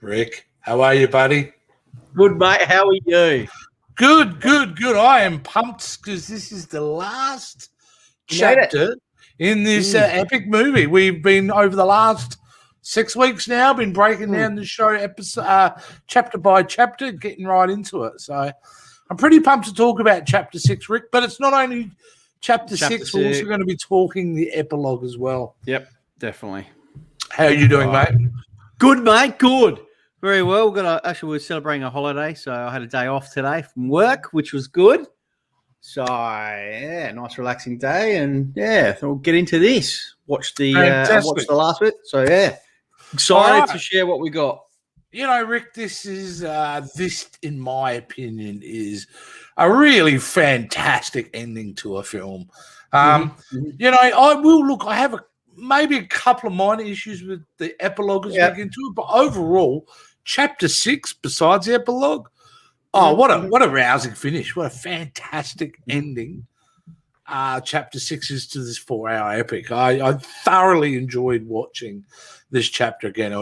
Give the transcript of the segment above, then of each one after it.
Rick, how are you, buddy? Good, mate. How are you? Good. I am pumped because this is the last chapter in this epic movie. We've been, over the last 6 weeks now, been breaking down the show episode, chapter by chapter, getting right into it. So I'm pretty pumped to talk about chapter 6, Rick, but it's not only chapter 6, we're also going to be talking the epilogue as well. Yep, definitely. How are you doing, mate? Good, mate. Good. Very well. We're celebrating a holiday, so I had a day off today from work, which was good. So yeah, nice relaxing day, and so we'll get into this. Watch the last bit. So yeah, excited to share what we got. You know, Rick, this is in my opinion, is a really fantastic ending to a film. You know, I have maybe a couple of minor issues with the epilogue as we get into it, but overall, chapter 6, besides the epilogue, what a rousing finish. What a fantastic ending chapter 6 is to this 4-hour epic. I thoroughly enjoyed watching this chapter again. It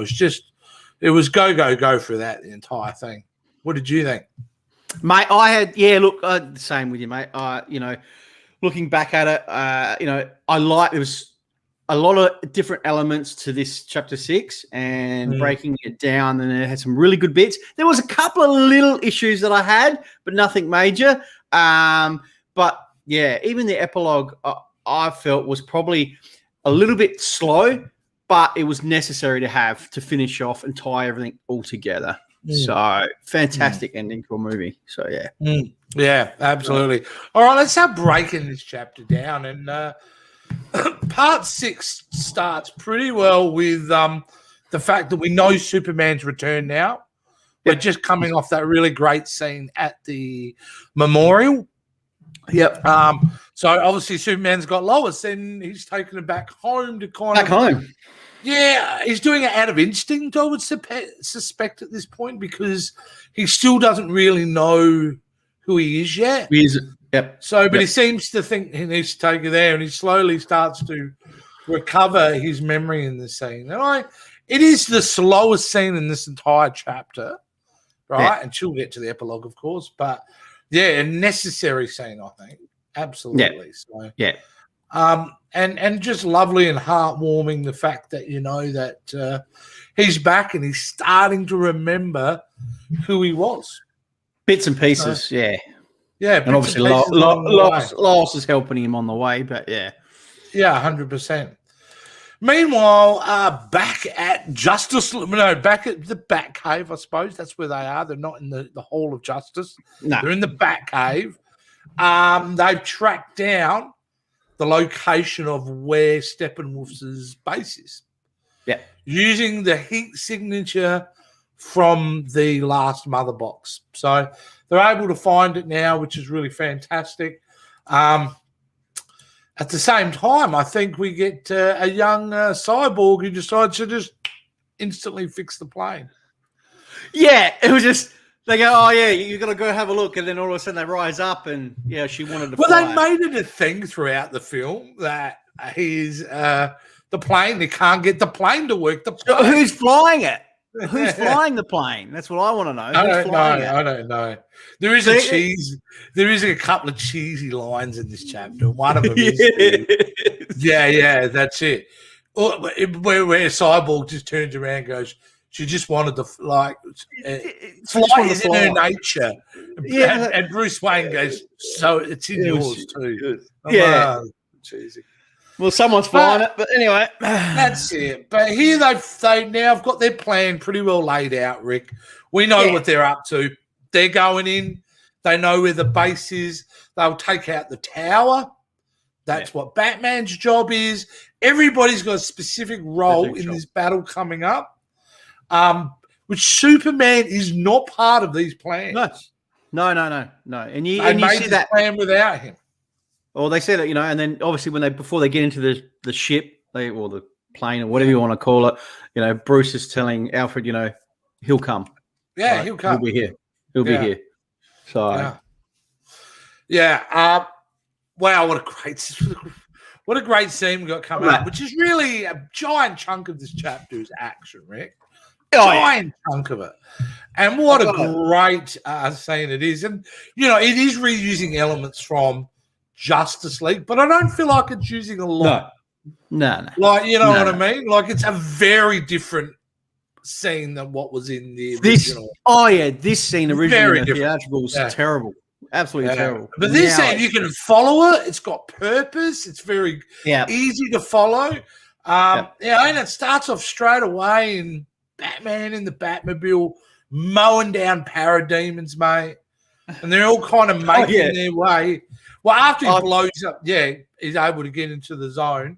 was go for that, the entire thing. What did you think? Mate, the same with you, mate. Looking back at it, there was a lot of different elements to this chapter 6 and breaking it down, and it had some really good bits. There was a couple of little issues that I had, but nothing major. But yeah, even the epilogue I felt was probably a little bit slow, but it was necessary to have to finish off and tie everything all together. So fantastic ending to a movie. So yeah. Yeah, absolutely. All right, let's start breaking this chapter down. And part 6 starts pretty well with the fact that we know Superman's returned now. We're just coming off that really great scene at the memorial. Yep. So obviously Superman's got Lois, and he's taken her back home to home. Yeah, he's doing it out of instinct, I would suspect at this point, because he still doesn't really know who he is yet. He is. Yep. But he seems to think he needs to take her there, and he slowly starts to recover his memory in the scene. And it is the slowest scene in this entire chapter, right? Yeah. And she'll get to the epilogue, of course. But yeah, a necessary scene, I think. Absolutely. Yeah. So, and just lovely and heartwarming the fact that that he's back and he's starting to remember who he was. Bits and pieces, yeah. Yeah, and obviously Lois is helping him on the way, but yeah. Yeah, 100%. Meanwhile, back at back at the Batcave, I suppose. That's where they are. They're not in the Hall of Justice. No. They're in the Batcave. They've tracked down the location of where Steppenwolf's base is. Yeah. Using the heat signature from the last mother box. So they're able to find it now, which is really fantastic. At the same time, I think we get a young cyborg who decides to just instantly fix the plane. Yeah, it was just, they go, oh, yeah, you got to go have a look. And then all of a sudden they rise up and, she wanted to fly. Well, they made it a thing throughout the film that he's the plane. They can't get the plane to work. Who's flying it? Who's flying the plane? That's what I want to know. I don't know. There is a couple of cheesy lines in this chapter. One of them is that's it. Where Cyborg just turns around and goes, she just wanted to fly is in her nature. Yeah. And Bruce Wayne goes, so it's in yours too. Cheesy. Well, someone's flying it, but anyway. That's it. But here they now have got their plan pretty well laid out, Rick. We know what they're up to. They're going in. They know where the base is. They'll take out the tower. That's what Batman's job is. Everybody's got a specific role in this battle coming up, which Superman is not part of these plans. No. And you made see that plan without him. Well, they say that, and then obviously before they get into the ship, or the plane or whatever you want to call it, Bruce is telling Alfred, he'll come. Yeah, he'll come. He'll be here. He'll be here. So, wow, what a great scene we got coming up, which is really a giant chunk of this chapter is action, Rick. giant chunk of it. And what a great scene it is. And, it is reusing elements from Justice League, but I don't feel like it's using a lot. No. Like, what I mean? Like, it's a very different scene than what was in the original. This scene originally in the theatrical was terrible. Absolutely terrible. But this scene, you can follow it. It's got purpose. It's very easy to follow. And it starts off straight away in Batman in the Batmobile mowing down parademons, mate. And they're all kind of making their way. Well, after he blows up, he's able to get into the zone.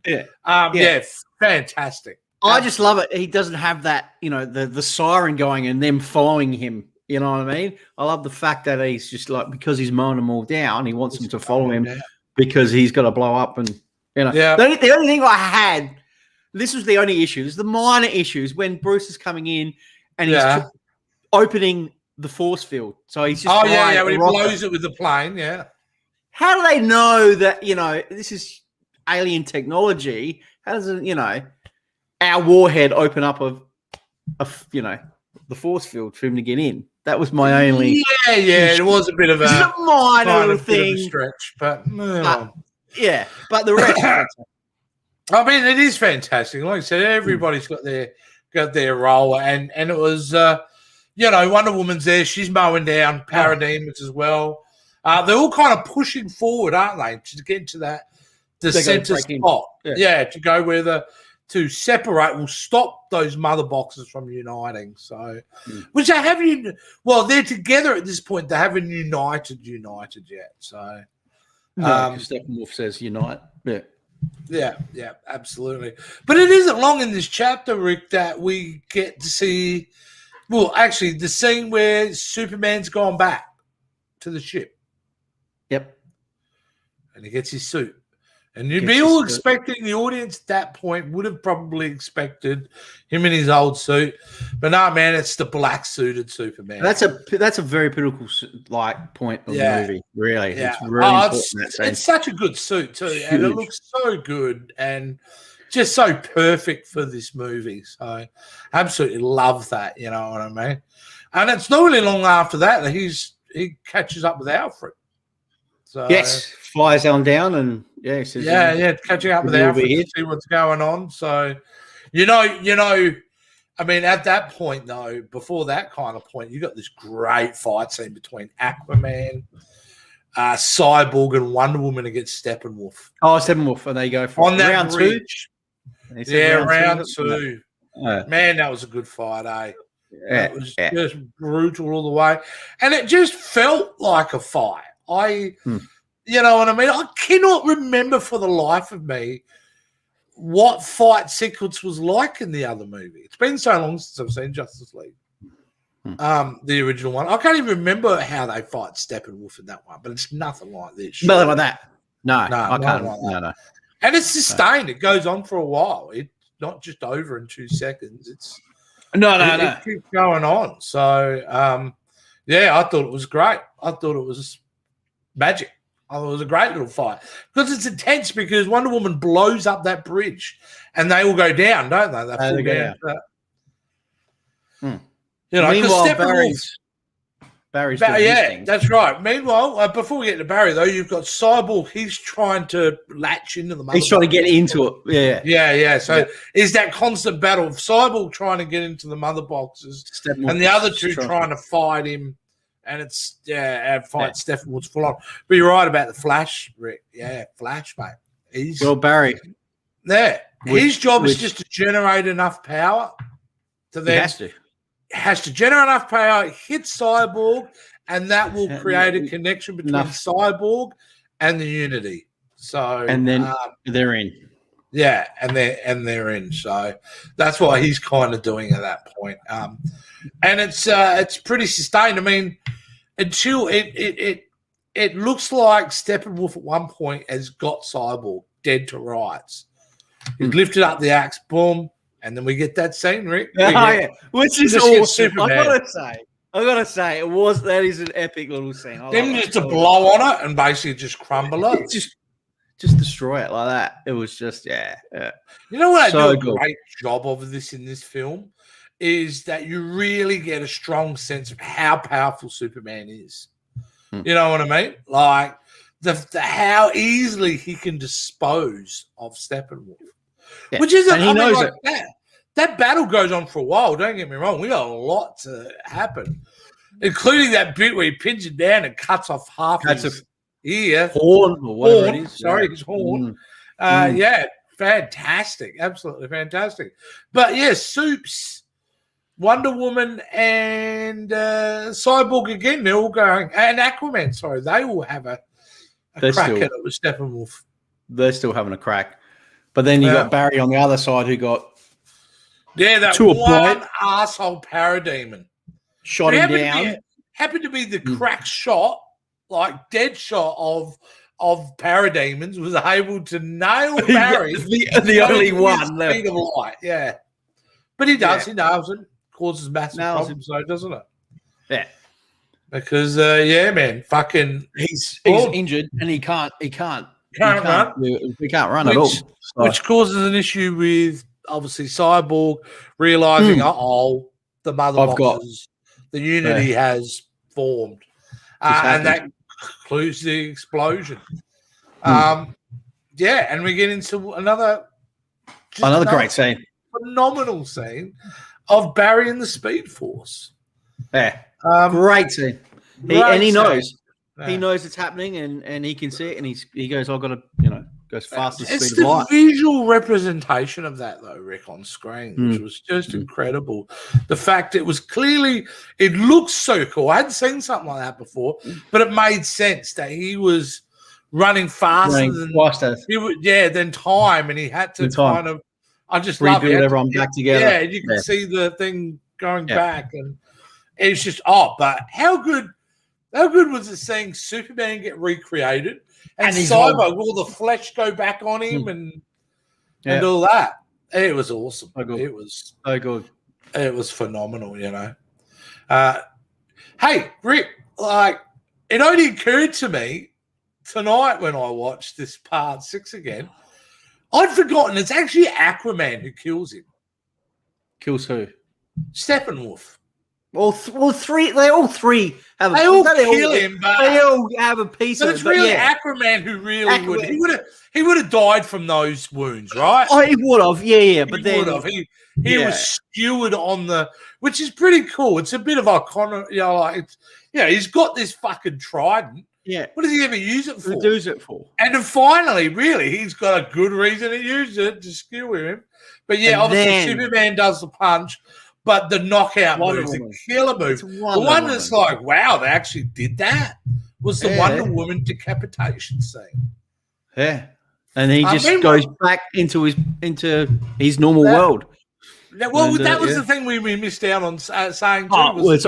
Fantastic. I just love it. He doesn't have that, the siren going and them following him. You know what I mean? I love the fact that he's just like, because he's mowing them all down, he wants them to follow him because he's got to blow up. And, the only thing I had, this was the only issue, this is the minor issues when Bruce is coming in and he's opening the force field. So he's just when he blows it with the plane, How do they know that, this is alien technology? How does it, our warhead open up the force field for him to get in? That was my only. It was a bit of a minor thing, stretch, but but the rest. I mean, it is fantastic. Like I said, everybody's got their role, and it was, Wonder Woman's there. She's mowing down parademons as well. They're all kind of pushing forward, aren't they, to get to the center spot? To go where to separate will stop those mother boxes from uniting. So, which they haven't. Well, they're together at this point. They haven't united yet. So, Steppenwolf says unite. Yeah, absolutely. But it isn't long in this chapter, Rick, that we get to see. Well, actually, the scene where Superman's gone back to the ship. Yep. And he gets his suit. And you'd be all expecting, the audience at that point would have probably expected him in his old suit. But no, man, it's the black suited Superman. That's a very critical point of the movie, really. It's really important. It's such a good suit too. And it looks so good and just so perfect for this movie. So absolutely love that, you know what I mean? And it's not really long after that he catches up with Alfred. So, flies on down and he says, catching up with Alfred to see what's going on. So, I mean, at that point though, before that kind of point, you got this great fight scene between Aquaman, Cyborg, and Wonder Woman against Steppenwolf. Oh, Steppenwolf, and they go for on that round bridge. 2. Round two. Man, that was a good fight, eh? It was just brutal all the way, and it just felt like a fight. You know what I mean? I cannot remember for the life of me what fight sequence was like in the other movie. It's been so long since I've seen Justice League, the original one. I can't even remember how they fight Steppenwolf in that one, but it's nothing like this. Nothing like that. No, I can't. No. And it's sustained. It goes on for a while. It's not just over in 2 seconds. It's It keeps going on. So, I thought it was great. I thought it was magic. I thought it was a great little fight because it's intense because Wonder Woman blows up that bridge and they all go down, don't they? They fall down. Meanwhile, Barry's that's right. Meanwhile, before we get to Barry, though, you've got Cyborg. He's trying to latch into the. He's trying to get into it. Yeah. So is that constant battle of Cyborg trying to get into the mother boxes and the other two trying to fight him, and it's Steppenwolf's full on. But you're right about the Flash, Rick. Yeah, Flash, mate. Barry. Yeah, his job is just to generate enough power to then. Has to generate enough power, hit Cyborg, and that will create a connection between Cyborg and the Unity. So and then they're in. Yeah, and they're in. So that's what he's kind of doing at that point. And it's pretty sustained. I mean, until it looks like Steppenwolf at one point has got Cyborg dead to rights. He's lifted up the axe, boom. And then we get that scene, Rick. Which is awesome. I gotta say, that is an epic little scene. Them just to blow on it and basically just crumble it. Just destroy it like that. It was just, You know what I do a great job of this in this film is that you really get a strong sense of how powerful Superman is. You know what I mean? Like the how easily he can dispose of Steppenwolf, which isn't. And he knows like that battle goes on for a while. Don't get me wrong. We got a lot to happen, including that bit where he pins it down and cuts off half his ear, horn or whatever it is. Sorry, his horn. Yeah, fantastic, absolutely fantastic. But yeah, Supes. Wonder Woman and Cyborg again, they're all going, and Aquaman, sorry, they all have a crack at it with Steppenwolf. They're still having a crack. But then you got Barry on the other side who got that one asshole parademon. Shot him down. Happened to be the crack shot, like dead shot of parademons, was able to nail Barry. the only one left. Speed of light, yeah. But he does, he nails it. Causes massive problems, though, doesn't it? Yeah, because man, fucking he's injured and he can't run. He can't run at all, which causes an issue with obviously Cyborg realizing, the mother boxes, the Unity has formed, and that includes the explosion. And we get into another great scene, phenomenal scene of Barry and the Speed Force. Yeah, great scene. He knows. Yeah. He knows it's happening, and he can see it, and he goes, "I've got to, go as fast as it's speed of light." It's the visual representation of that, though, Rick, on screen, which was just incredible. The fact it looks so cool. I hadn't seen something like that before, but it made sense that he was running faster than time, and he had to kind of. I just love it. Everyone back together. Yeah, you can see the thing going back, and it's just but how good was it seeing Superman get recreated and Cyborg, all the flesh go back on him and all that? It was awesome. It was so good. It was phenomenal, Hey, Rick, it only occurred to me tonight when I watched this part 6 again. I'd forgotten it's actually Aquaman who kills him. Kills who? Steppenwolf. All three have. They all kill him, but they all have a piece of it. It's really Aquaman who really would. He would have died from those wounds, right? Oh, he would have. Yeah. But then he was skewered on which is pretty cool. It's a bit of iconic. He's got this fucking trident. Yeah. What does he ever use it for? And then finally, really, he's got a good reason to use it to skewer him. But obviously Superman does the punch, but the knockout move, the killer move, the one that's like, wow, they actually did that, was the Wonder Woman decapitation scene. Yeah. And he just goes back into his normal world. That was the thing we missed out on saying too.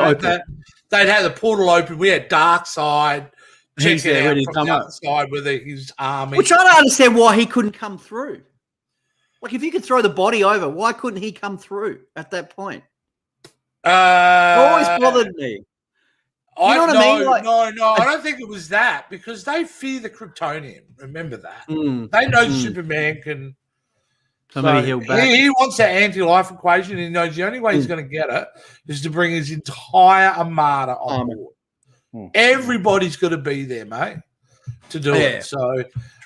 They'd had the portal open. We had Darkseid. He's there ready to come up. Outside with his army. Which I don't understand why he couldn't come through. Like, if you could throw the body over, why couldn't he come through at that point? It always bothered me. You know what I mean? No, I don't think it was that, because they fear the Kryptonian. Remember that. They know Superman can. Somebody heal back. He wants that anti-life equation, and he knows the only way he's going to get it is to bring his entire armada on board. Everybody's got to be there, mate, to do it. So,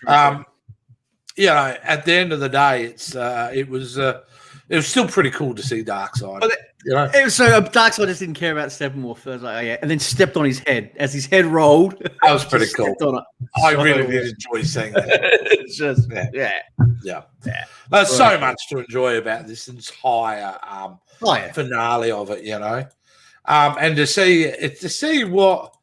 at the end of the day, it was still pretty cool to see Darkseid. So Darkseid just didn't care about Steppenwolf. I was like, and then stepped on his head as his head rolled. That was pretty cool. I really did enjoy seeing that. It's just There's so much to enjoy about this entire finale of it, and to see what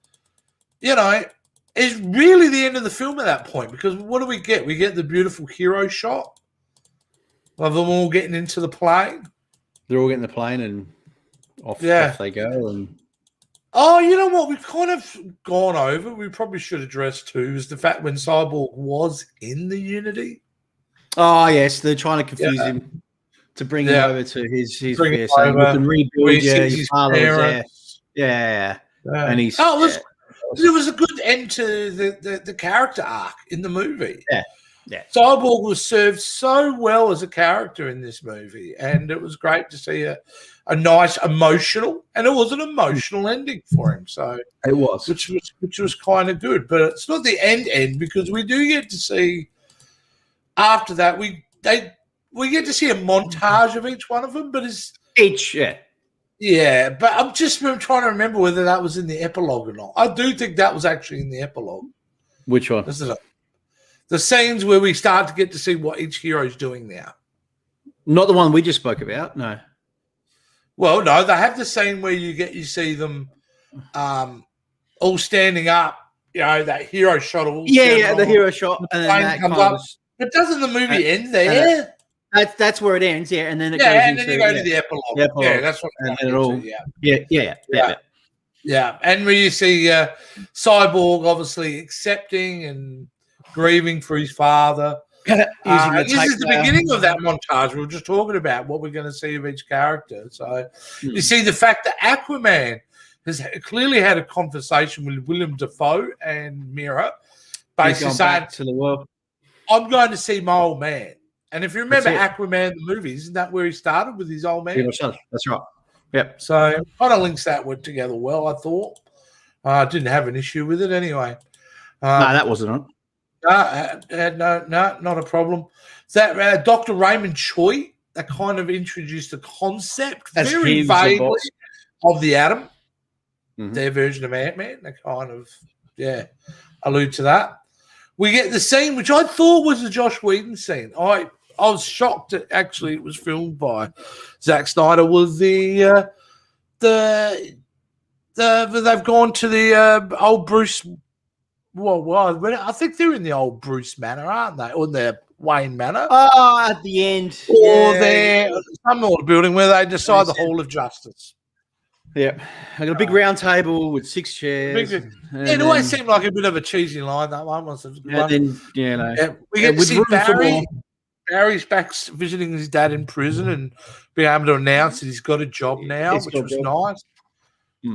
is really the end of the film at that point, because what do we get? We get the beautiful hero shot of them all getting into the plane. They're all getting the plane and off they go. And you know what? We've kind of gone over. We probably should address too is the fact when Cyborg was in the Unity. Oh yes, they're trying to confuse him to bring him over to his fear. So we can rebuild his father's there. Yeah. And he's it was a good end to the character arc in the movie. Yeah. Yeah. Cyborg was served so well as a character in this movie, and it was great to see a nice emotional, and it was an emotional ending for him. So it was, which was kind of good. But it's not the end because we do get to see after that we get to see a montage of each one of them, but it's each yeah. But I'm trying to remember whether that was in the epilogue or not. I do think that was actually in the epilogue. Which one? The scenes where we start to get to see what each hero is doing now. Not the one we just spoke about, no. Well, no, they have the scene where you see them all standing up. You know, that hero shot. The hero shot, and then that comes up. But doesn't the movie end there? That's where it ends, yeah. And then it goes and then you go to the epilogue. Yeah, that's what. And then it all. Yeah. And where you see Cyborg obviously accepting and grieving for his father. This is the beginning of that montage we were just talking about, what we're going to see of each character. So you see the fact that Aquaman has clearly had a conversation with Willem Dafoe and Mira, basically saying to the world, I'm going to see my old man. And if you remember Aquaman, the movie, isn't that where he started with his old man? That's right. Yep. So kind of links that word together well, I thought. I didn't have an issue with it anyway. No, that wasn't on. No, not a problem. That Dr. Raymond Choi, that kind of introduced the concept very vaguely of the Atom, their version of Ant-Man. They kind of, allude to that. We get the scene, which I thought was the Josh Whedon scene. I was shocked that actually it was filmed by Zack Snyder. Was they've gone to the old Bruce. Well, I think they're in the old Bruce Manor, aren't they? Or the Wayne Manor. Oh, at the end. Or they're some old building where they decide the Hall of Justice. Yeah. I got a big round table with 6 chairs. It always seemed like a bit of a cheesy line, that one. We get to see Barry. Barry's back visiting his dad in prison and being able to announce that he's got a job now, which was nice.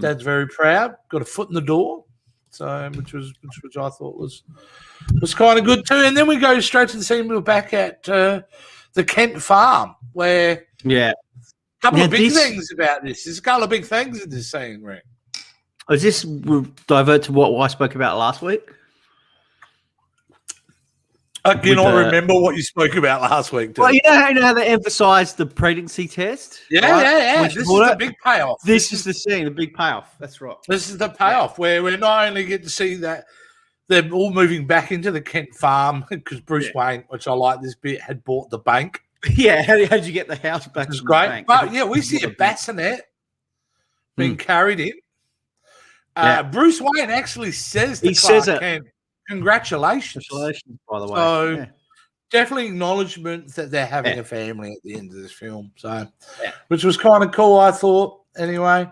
Dad's very proud. Got a foot in the door. So, which I thought was kind of good too. And then we go straight to the scene. We're back at the Kent farm, where a couple of big things about this. There's a couple of big things in this scene, Rick. Is this divert to what I spoke about last week? I cannot remember what you spoke about last week. Well, you know how they emphasised the pregnancy test? Yeah. This is the big payoff. This is the scene, the big payoff. That's right. This is the payoff where we not only get to see that they're all moving back into the Kent farm because Bruce Wayne, which I like this bit, had bought the bank. Yeah, how did you get the house back? It was great. Bank? But we see a bassinet being carried in. Bruce Wayne actually says to Clark Kent, congratulations, by the way. So definitely acknowledgement that they're having a family at the end of this film. So, which was kind of cool, I thought. Anyway,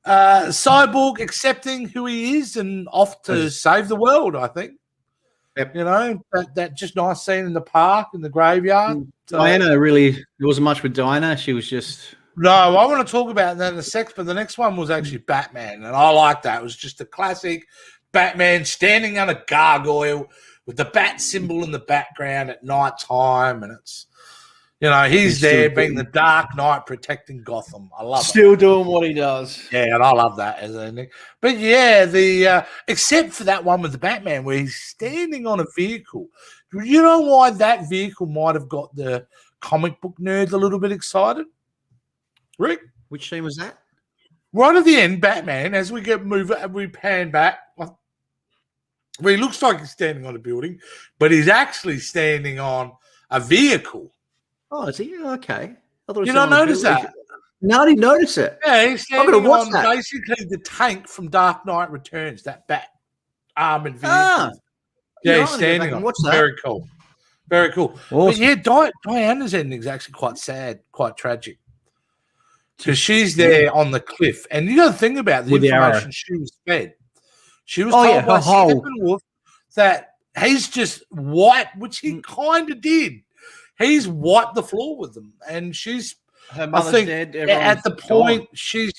Cyborg accepting who he is and off to save the world. I think. Yep. You know, that just nice scene in the park in the graveyard. Diana there wasn't much with Diana. She was just. No, I want to talk about that in a sec, but the next one was actually Batman, and I like that. It was just a classic Batman standing on a gargoyle with the bat symbol in the background at night time, and it's, he's there being the Dark Knight protecting Gotham. I love it. Still doing what he does. Yeah, and I love that as an ending. But the except for that one with the Batman where he's standing on a vehicle. You know why that vehicle might have got the comic book nerds a little bit excited? Rick? Which scene was that? Right at the end, Batman, as we pan back, where he looks like he's standing on a building, but he's actually standing on a vehicle. Oh, is he? Okay. You don't notice that? No, I didn't notice it. Yeah, he's standing on basically the tank from Dark Knight Returns, that bat armored vehicle. He's standing on it. Very cool. Very cool. Awesome. But Diana's ending is actually quite sad, quite tragic. Because she's there on the cliff. And you got to think about the information she was fed. She was told by Steppenwolf that he's just wiped, which he kind of did. He's wiped the floor with them. And she's, her mother's dead. At the point, she's,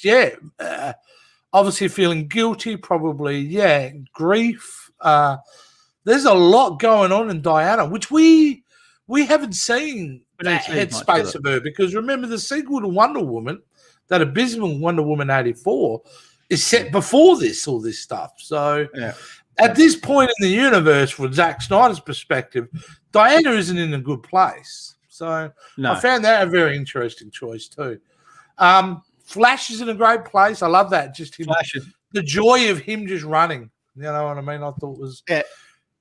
obviously feeling guilty, probably, grief. there's a lot going on in Diana, which we haven't seen that headspace of her, because remember the sequel to Wonder Woman, that abysmal Wonder Woman 84, is set before all this stuff. So at this point in the universe, from Zack Snyder's perspective, Diana isn't in a good place. So I found that a very interesting choice too. Flash is in a great place. I love that. Just him, the joy of him just running. You know what I mean? I thought was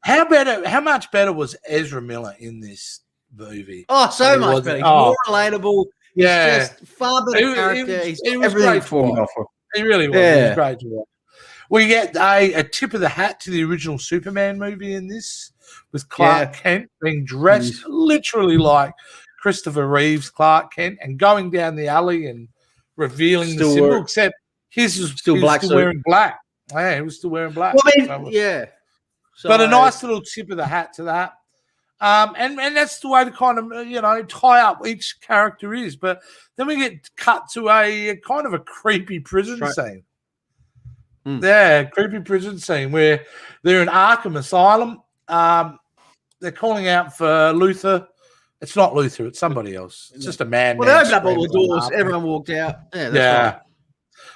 how much better was Ezra Miller in this movie? Oh, so much better. He's more relatable. Yeah, he's just far better character. He's everything formed off of. He really was. Yeah. He was great to watch. We get a tip of the hat to the original Superman movie in this, with Clark Kent being dressed literally like Christopher Reeve's Clark Kent and going down the alley and revealing the symbol, except his was still wearing black. Yeah, he was still wearing black. Well, I mean, So, but a nice little tip of the hat to that. And that's the way to kind of, tie up each character is. But then we get cut to a kind of a creepy prison scene. Yeah, creepy prison scene where they're in Arkham Asylum. They're calling out for Luthor. It's not Luthor. It's somebody else. It's just a man. Well, they opened up all the doors. Everyone walked out. Yeah, that's right.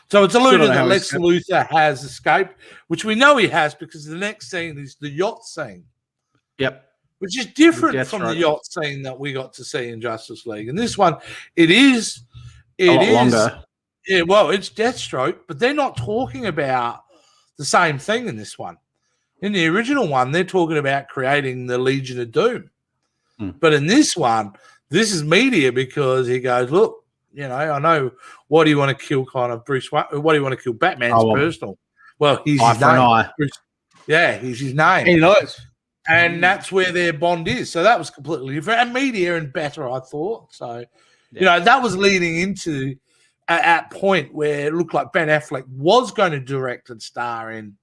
So it's alluded that Lex Luthor has escaped, which we know he has because the next scene is the yacht scene. Yep. Which is different from the yacht scene that we got to see in Justice League. And this one, it is longer. Yeah, well, it's Deathstroke, but they're not talking about the same thing in this one. In the original one, they're talking about creating the Legion of Doom. But in this one, this is media because he goes, look, I know what do you want to kill kind of Bruce Wayne, what do you want to kill Batman's personal? Well, he's his name. Yeah, he's his name. He knows. And that's where their bond is. So that was completely different. And media and better, I thought. So, that was leading into at point where it looked like Ben Affleck was going to direct and star in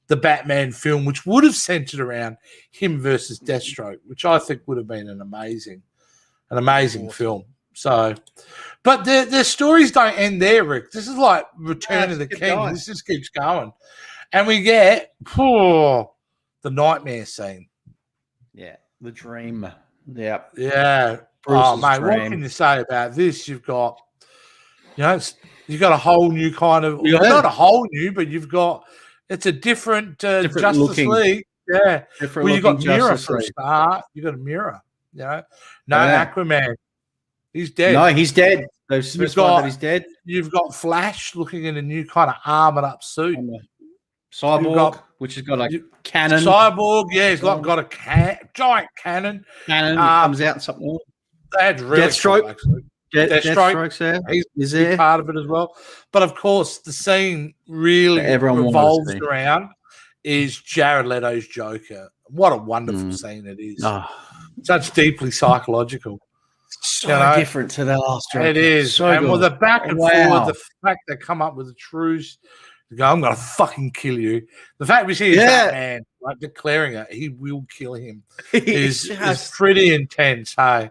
the Batman film, which would have centered around him versus Deathstroke, which I think would have been an amazing film. So, but their stories don't end there, Rick. This is like Return of the King. Going. This just keeps going. And we get the nightmare scene. Yeah, the dream. Yeah. Yeah. Bruce's mate, dream. what can you say about this? You've got, you've got a whole new kind of, not a whole new, but you've got, it's a different Justice League. Yeah. Well, you've got Mirror for a start. You've got a Mirror. Aquaman. He's dead. No, he's dead. They've specified that he's dead. You've got Flash looking in a new kind of armored up suit. Cyborg, which has got a cannon. Cyborg, he's got a giant cannon. Comes out and something else. That's really Deathstroke. Cool, actually. Deathstroke's there. He's part of it as well. But of course, the scene really revolves around is Jared Leto's Joker. What a wonderful scene it is. Such deeply psychological. So different to the last Joker. It is. So and good. with the back and forward, the fact they come up with a truce, they go, I'm going to fucking kill you. The fact we see Batman declaring it, he will kill him, is pretty intense, hey?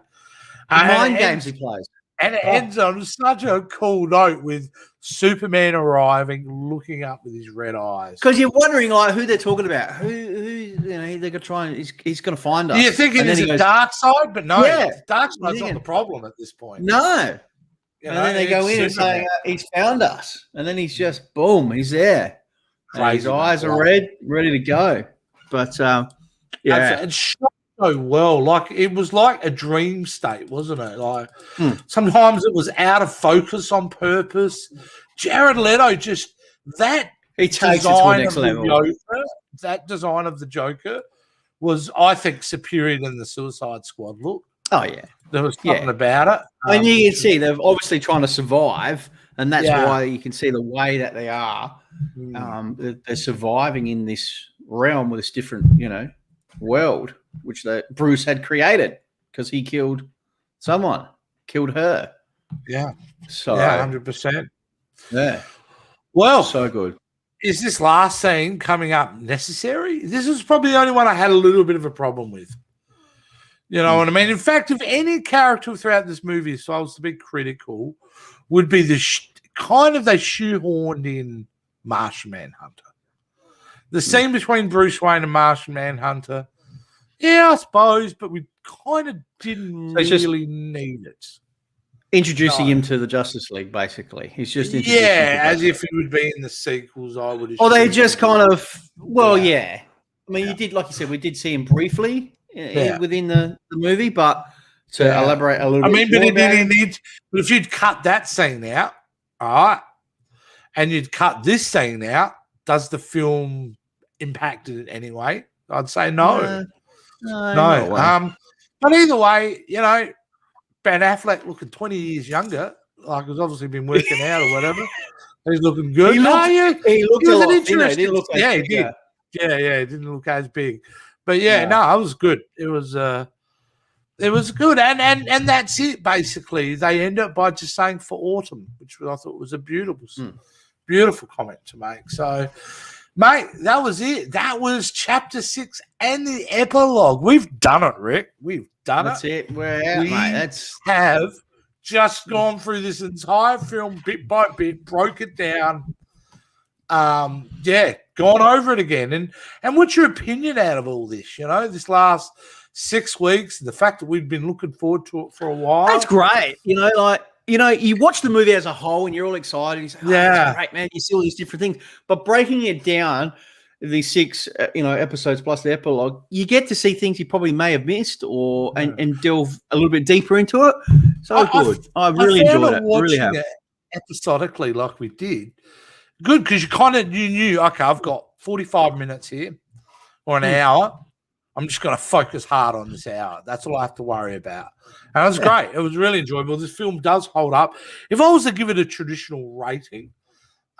The mind games he plays. And it ends on such a cool note with Superman arriving, looking up with his red eyes. Because you're wondering who they're talking about. Who they're going to try and he's going to find us. You're thinking it's a dark side, but no, dark side's not the problem at this point. No. And then they go in and say, he's found us. And then he's just, boom, he's there. His eyes are red, ready to go. But, and shot so well. Like, it was like a dream state, wasn't it? Like, sometimes it was out of focus on purpose. Jared Leto just, he takes it to the next level. That design of the Joker was, I think, superior than the Suicide Squad look. Oh, yeah. There was something about it. And you can see they're obviously trying to survive, and that's why you can see the way that they are. They're surviving in this realm with this different, world, which Bruce had created because he killed her. Yeah. So 100%. Yeah. Well, so good. Is this last scene coming up necessary? This is probably the only one I had a little bit of a problem with. You know what I mean? In fact, if any character throughout this movie, if I was to be critical, would be the they shoehorned in Martian Manhunter. The scene between Bruce Wayne and Martian Manhunter, yeah, I suppose, but we kind of didn't really need it. Introducing him to the Justice League, basically. He's just introducing as if he would be in the sequels, I would assume. Or they just kind of, I mean, you did, like you said, we did see him briefly within the movie, but to elaborate a little bit more but if you'd cut that scene out, all right, and you'd cut this scene out, does the film impact it in any way? I'd say no. No. But either way, you know, Ben Affleck looking 20 years younger, like he's obviously been working out or whatever. He's looking good. He looked a lot thinner. He didn't look he did. Yeah, he didn't look as big. But it was good. It was good. And that's it, basically. They end up by just saying for autumn, which I thought was a beautiful comment to make. So, mate, that was it. That was chapter 6 and the epilogue. We've done it, Rick. We've done That's it. We're out, mate. Have just gone through this entire film bit by bit, broke it down. Gone over it again. And what's your opinion out of all this? You know, this last 6 weeks, the fact that we've been looking forward to it for a while. That's great. You watch the movie as a whole and you're all excited. You say, that's great, man. You see all these different things. But breaking it down, these 6 episodes plus the epilogue, you get to see things you probably may have missed and delve a little bit deeper into it. So good. I really enjoyed it. Really have. Episodically, like we did. Good, because you knew, okay, I've got 45 minutes here or an hour. I'm just going to focus hard on this hour. That's all I have to worry about. And it was great. It was really enjoyable. This film does hold up. If I was to give it a traditional rating,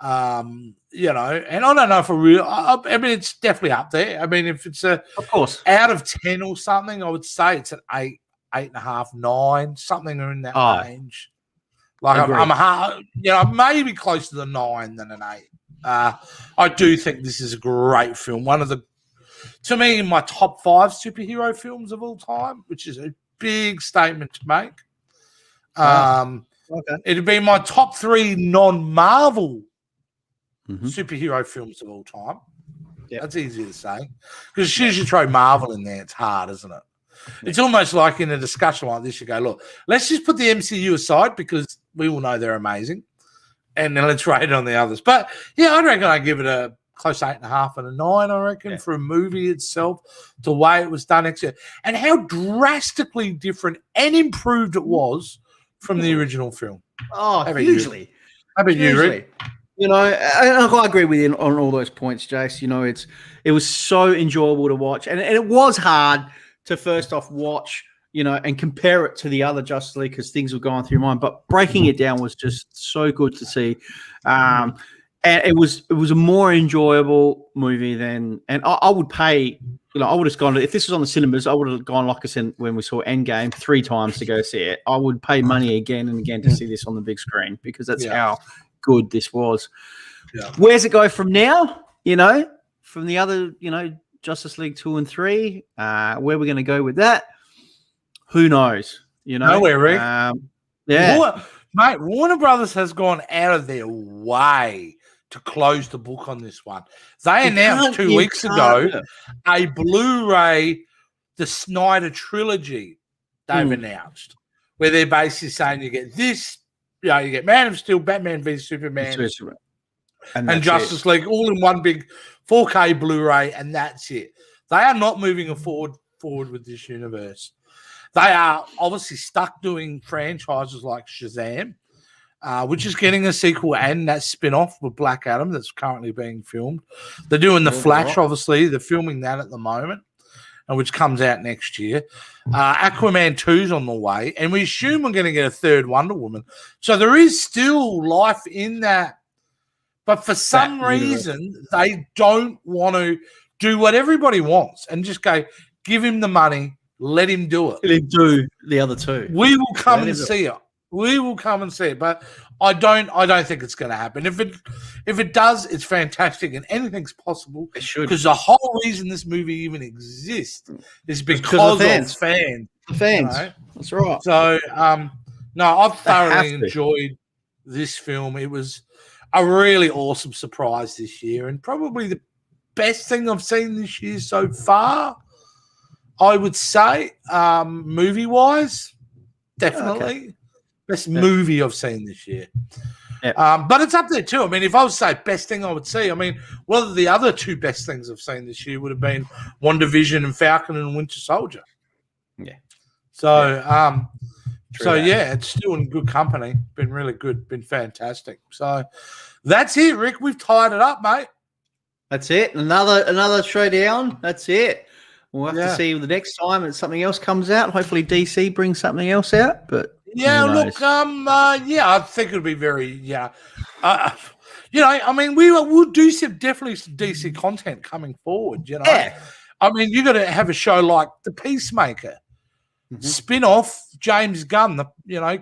and I don't know if I mean, it's definitely up there. I mean, if it's of course out of 10 or something, I would say it's an 8, 8.5, 9, something in that range. Like I'm maybe closer to the 9 than an 8. I do think this is a great film. One of the, to me, my top 5 superhero films of all time, which is a big statement to make. It'd be my top 3 non-Marvel superhero films of all time. Yep. That's easy to say. Because as soon as you throw Marvel in there, it's hard, isn't it? It's almost like in a discussion like this, you go, look, let's just put the MCU aside because we all know they're amazing. And then let's rate it on the others. But, I reckon I'd give it a close to 8.5 and a 9, I reckon, for a movie itself, the way it was done, and how drastically different and improved it was from the original film. Oh, hugely. How about you, Rick? I agree with you on all those points, Jace. It was so enjoyable to watch. And it was hard to first off watch, and compare it to the other Justice League because things were going through your mind. But breaking it down was just so good to see. And it was a more enjoyable movie than, and I would pay, I would have gone, if this was on the cinemas, I would have gone, like I said, when we saw Endgame 3 times to go see it. I would pay money again and again to see this on the big screen because that's how good this was. Yeah. Where's it go from now? From the other, Justice League 2 and 3, where we're going to go with that, who knows? Nowhere, Rick. Mate, Warner Brothers has gone out of their way to close the book on this one. They announced 2 weeks ago a Blu-ray, the Snyder trilogy. They've announced where they're basically saying you get this, you get Man of Steel, Batman v Superman, and Justice League all in one big 4K Blu-ray, and that's it. They are not moving forward with this universe. They are obviously stuck doing franchises like Shazam, which is getting a sequel and that spin-off with Black Adam that's currently being filmed. They're doing The Flash, obviously. They're filming that at the moment, which comes out next year. Aquaman 2's on the way, and we assume we're going to get a third Wonder Woman. So there is still life in that. But for some reason, they don't want to do what everybody wants and just go, give him the money, let him do it. Let him do the other 2. We will come and see it. We will come and see it. But I don't think it's going to happen. If it does, it's fantastic and anything's possible. It should. Because the whole reason this movie even exists is because of fans. The fans. That's right. So, I've thoroughly enjoyed this film. It was a really awesome surprise this year and probably best thing I've seen this year so far. I would say, movie-wise, definitely best movie I've seen this year. But it's up there too. I mean, if I was to say best thing I would see, I mean, one of the other two best things I've seen this year would have been WandaVision and Falcon and Winter Soldier. Yeah. So, it's still in good company. Been really good. Been fantastic. So that's it, Rick. We've tied it up, mate. That's it. Another showdown. That's it. We'll have to see the next time that something else comes out. Hopefully DC brings something else out. But look, I think it'll be very, I mean, we'll do definitely some DC content coming forward. I mean, you got to have a show like The Peacemaker, spin-off James Gunn, the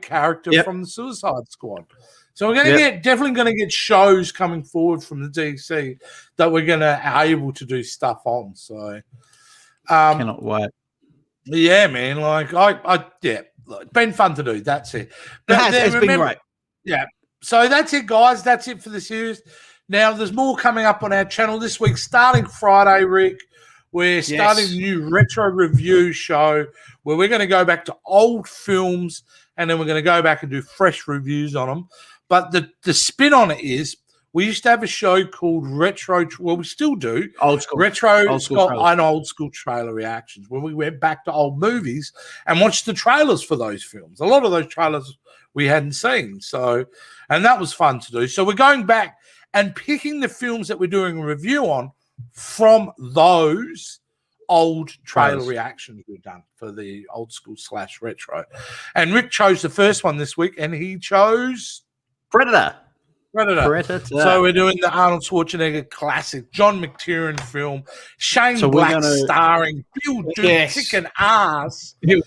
character from the Suicide Squad. So we're going to definitely going to get shows coming forward from the DC that we're going to able to do stuff on. So. Cannot wait. Yeah, man. Like it's been fun to do. That's it. It's been great. Yeah. So that's it, guys. That's it for the series. Now, there's more coming up on our channel this week. Starting Friday, Rick, we're starting a new retro review show where we're going to go back to old films and then we're going to go back and do fresh reviews on them. But the spin on it is, we used to have a show called Retro. Well, we still do. Old school. Retro and old school trailer reactions, where we went back to old movies and watched the trailers for those films. A lot of those trailers we hadn't seen. So, and that was fun to do. So we're going back and picking the films that we're doing a review on from those old trailer reactions we've done for the old school / retro. And Rick chose the first one this week, and he chose Predator. So we're doing the Arnold Schwarzenegger classic, John McTiernan film, Shane Black starring Bill Duke, kicking ass film.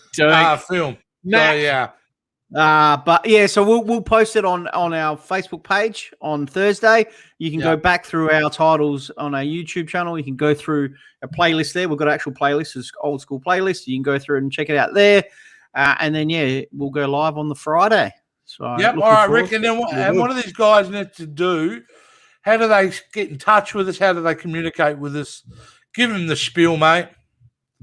So we'll post it on our Facebook page on Thursday. You can go back through our titles on our YouTube channel. You can go through a playlist there. We've got an actual playlist, it's old school playlist. You can go through and check it out there. And then we'll go live on the Friday. So all right, Rick. And then what do these guys need to do? How do they get in touch with us? How do they communicate with us? Give them the spiel, mate.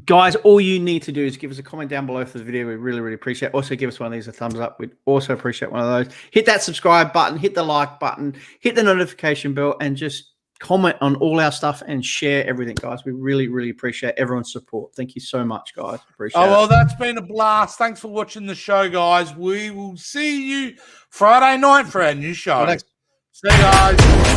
Guys, all you need to do is give us a comment down below for the video. We really, really appreciate it. Also, give us one of these a thumbs up. We'd also appreciate one of those. Hit that subscribe button, hit the like button, hit the notification bell, and just comment on all our stuff and share everything, guys. We really, really appreciate everyone's support. Thank you so much, guys. Appreciate it. Well, that's been a blast. Thanks for watching the show, guys. We will see you Friday night for our new show. See you guys.